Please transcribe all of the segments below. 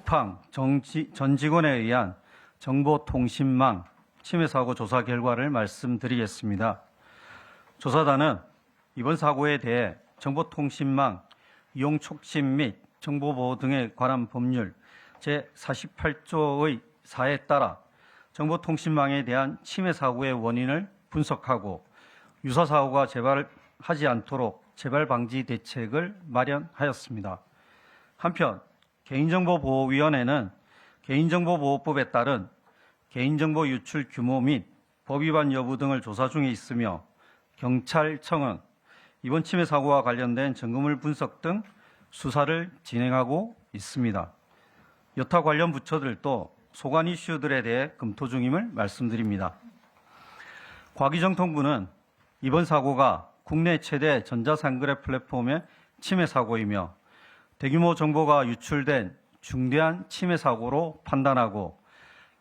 쿠팡 전 직원에 의한 정보통신망 침해 사고 조사 결과를 말씀드리겠습니다. 조사단은 이번 사고에 대해 정보통신망 이용 촉진 및 정보보호 등에 관한 법률 제48조의 4에 따라 정보통신망에 대한 침해 사고의 원인을 분석하고 유사 사고가 재발하지 않도록 재발 방지 대책을 마련하였습니다. 한편 개인정보보호위원회는 개인정보보호법에 따른 개인정보 유출 규모 및 법 위반 여부 등을 조사 중에 있으며 경찰청은 이번 침해 사고와 관련된 증거물 분석 등 수사를 진행하고 있습니다. 여타 관련 부처들도 소관 이슈들에 대해 검토 중임을 말씀드립니다. 과기정통부는 이번 사고가 국내 최대 전자상거래 플랫폼의 침해 사고이며 대규모 정보가 유출된 중대한 침해 사고로 판단하고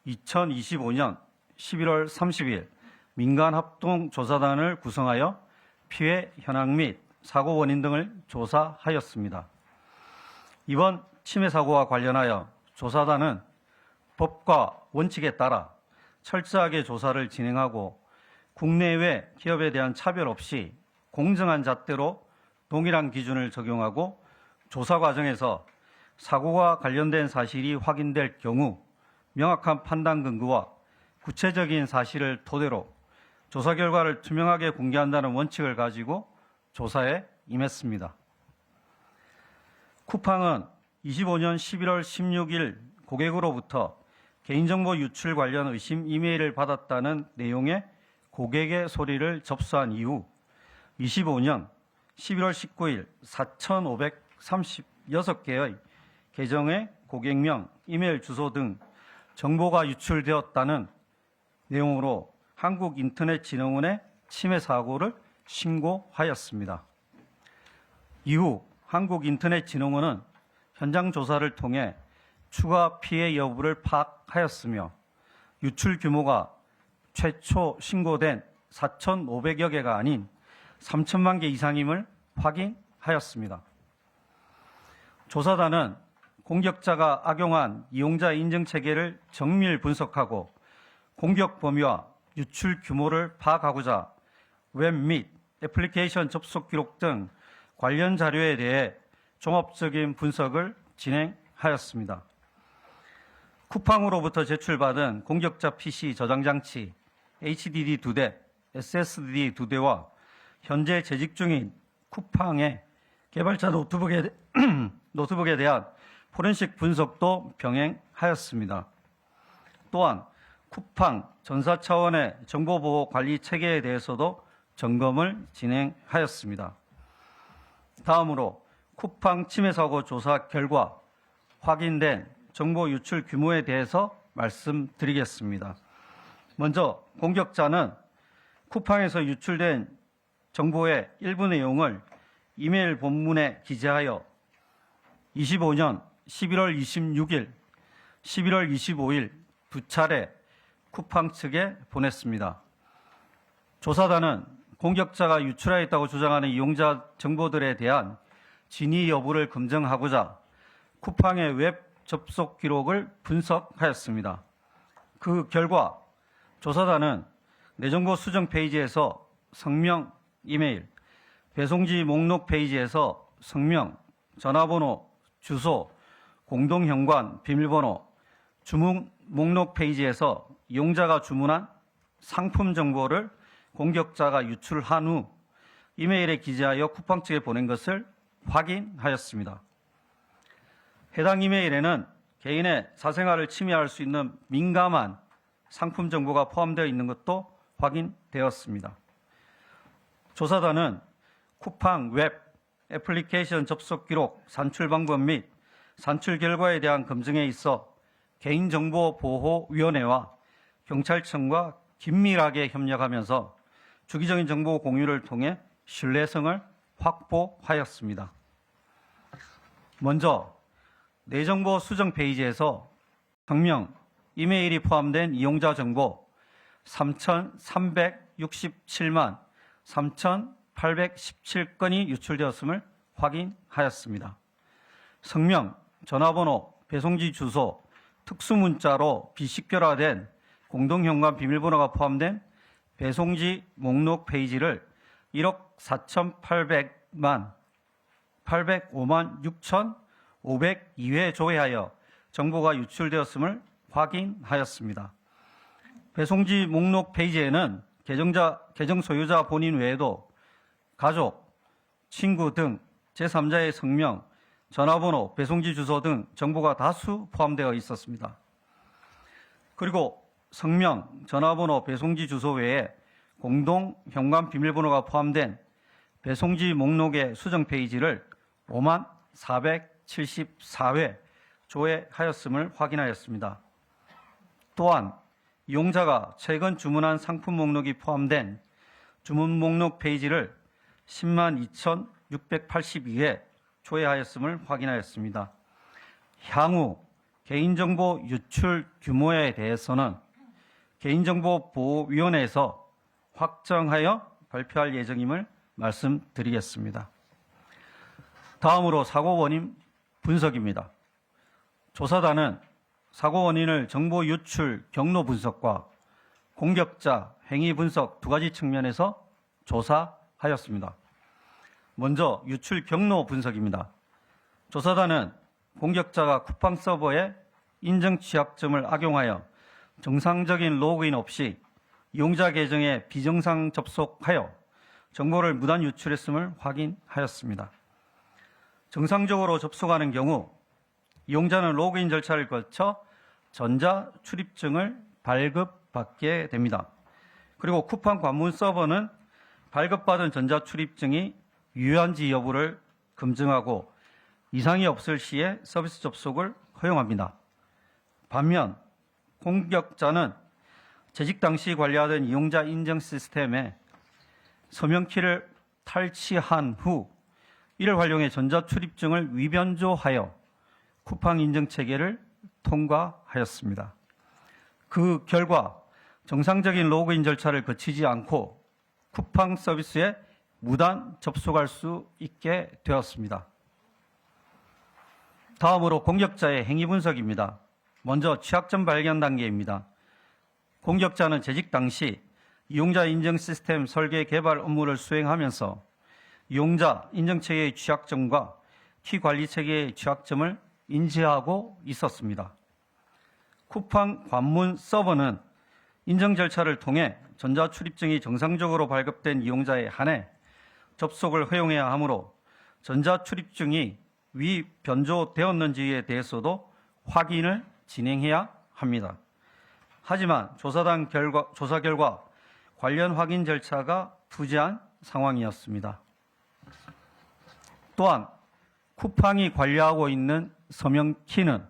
2025년 11월 30일 민간합동조사단을 구성하여 피해 현황 및 사고 원인 등을 조사하였습니다. 이번 침해 사고와 관련하여 조사단은 법과 원칙에 따라 철저하게 조사를 진행하고 국내외 기업에 대한 차별 없이 공정한 잣대로 동일한 기준을 적용하고 조사 과정에서 사고와 관련된 사실이 확인될 경우 명확한 판단 근거와 구체적인 사실을 토대로 조사 결과를 투명하게 공개한다는 원칙을 가지고 조사에 임했습니다. 쿠팡은 25년 11월 16일 고객으로부터 개인정보 유출 관련 의심 이메일을 받았다는 내용의 고객의 소리를 접수한 이후 25년 11월 19일 4,536개의 계정의 고객명, 이메일 주소 등 정보가 유출되었다는 내용으로 한국인터넷진흥원에 침해 사고를 신고하였습니다. 이후 한국인터넷진흥원은 현장 조사를 통해 추가 피해 여부를 파악하였으며 유출 규모가 최초 신고된 4,500여 개가 아닌 3천만 개 이상임을 확인하였습니다. 조사단은 공격자가 악용한 이용자 인증 체계를 정밀 분석하고 공격 범위와 유출 규모를 파악하고자 웹 및 애플리케이션 접속 기록 등 관련 자료에 대해 종합적인 분석을 진행하였습니다. 쿠팡으로부터 제출받은 공격자 PC 저장 장치 HDD 2대, SSD 2대와 현재 재직 중인 쿠팡의 개발자 노트북에 대한 포렌식 분석도 병행하였습니다. 또한 쿠팡 전사 차원의 정보보호 관리 체계에 대해서도 점검을 진행하였습니다. 다음으로 쿠팡 침해 사고 조사 결과 확인된 정보 유출 규모에 대해서 말씀드리겠습니다. 먼저 공격자는 쿠팡에서 유출된 정보의 일부 내용을 이메일 본문에 기재하여 25년 11월 26일, 11월 25일 두 차례 쿠팡 측에 보냈습니다. 조사단은 공격자가 유출하였다고 주장하는 이용자 정보들에 대한 진위 여부를 검증하고자 쿠팡의 웹 접속 기록을 분석하였습니다. 그 결과 조사단은 내정보 수정 페이지에서 성명, 이메일, 배송지 목록 페이지에서 성명, 전화번호, 주소, 공동현관, 비밀번호, 주문 목록 페이지에서 이용자가 주문한 상품 정보를 공격자가 유출한 후 이메일에 기재하여 쿠팡 측에 보낸 것을 확인하였습니다. 해당 이메일에는 개인의 사생활을 침해할 수 있는 민감한 상품 정보가 포함되어 있는 것도 확인되었습니다. 조사단은 쿠팡 웹 애플리케이션 접속 기록 산출 방법 및 산출 결과에 대한 검증에 있어 개인정보보호위원회와 경찰청과 긴밀하게 협력하면서 주기적인 정보 공유를 통해 신뢰성을 확보하였습니다. 먼저 내정보 수정 페이지에서 성명, 이메일이 포함된 이용자 정보 3,367만 3,817건이 유출되었음을 확인하였습니다. 성명, 전화번호, 배송지 주소, 특수문자로 비식별화된 공동현관 비밀번호가 포함된 배송지 목록 페이지를 1억 4,805만 6,502회 조회하여 정보가 유출되었음을 확인하였습니다. 배송지 목록 페이지에는 계정 소유자 본인 외에도 가족, 친구 등 제3자의 성명, 전화번호, 배송지 주소 등 정보가 다수 포함되어 있었습니다. 그리고 성명, 전화번호, 배송지 주소 외에 공동 현관 비밀번호가 포함된 배송지 목록의 수정 페이지를 5만 474회 조회하였음을 확인하였습니다. 또한 이용자가 최근 주문한 상품 목록이 포함된 주문 목록 페이지를 10만 2,682회 조회하였음을 확인하였습니다. 향후 개인정보 유출 규모에 대해서는 개인정보보호위원회에서 확정하여 발표할 예정임을 말씀드리겠습니다. 다음으로 사고 원인 분석입니다. 조사단은 사고 원인을 정보 유출 경로 분석과 공격자 행위 분석 두 가지 측면에서 조사하였습니다. 먼저 유출 경로 분석입니다. 조사단은 공격자가 쿠팡 서버에 인증 취약점을 악용하여 정상적인 로그인 없이 이용자 계정에 비정상 접속하여 정보를 무단 유출했음을 확인하였습니다. 정상적으로 접속하는 경우 이용자는 로그인 절차를 거쳐 전자 출입증을 발급받게 됩니다. 그리고 쿠팡 관문 서버는 발급받은 전자 출입증이 유효한지 여부를 검증하고 이상이 없을 시에 서비스 접속을 허용합니다. 반면 공격자는 재직 당시 관리하던 이용자 인증 시스템에 서명키를 탈취한 후 이를 활용해 전자 출입증을 위변조하여 쿠팡 인증 체계를 통과하였습니다. 그 결과 정상적인 로그인 절차를 거치지 않고 쿠팡 서비스에 무단 접속할 수 있게 되었습니다. 다음으로 공격자의 행위 분석입니다. 먼저 취약점 발견 단계입니다. 공격자는 재직 당시 이용자 인증 시스템 설계 개발 업무를 수행하면서 이용자 인증 체계의 취약점과 키 관리 체계의 취약점을 인지하고 있었습니다. 쿠팡 관문 서버는 인증 절차를 통해 전자 출입증이 정상적으로 발급된 이용자에 한해 접속을 허용해야 하므로 전자 출입증이 위변조되었는지에 대해서도 확인을 진행해야 합니다. 하지만 조사 결과 관련 확인 절차가 부재한 상황이었습니다. 또한 쿠팡이 관리하고 있는 서명키는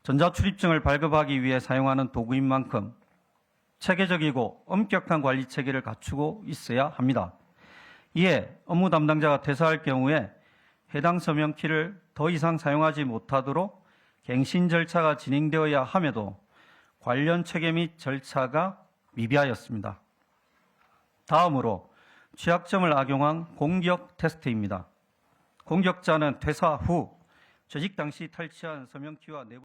전자 출입증을 발급하기 위해 사용하는 도구인 만큼 체계적이고 엄격한 관리 체계를 갖추고 있어야 합니다. 이에 업무 담당자가 퇴사할 경우에 해당 서명키를 더 이상 사용하지 못하도록 갱신 절차가 진행되어야 함에도 관련 체계 및 절차가 미비하였습니다. 다음으로 취약점을 악용한 공격 테스트입니다. 공격자는 퇴사 후 재직 당시 탈취한 서명키와 내부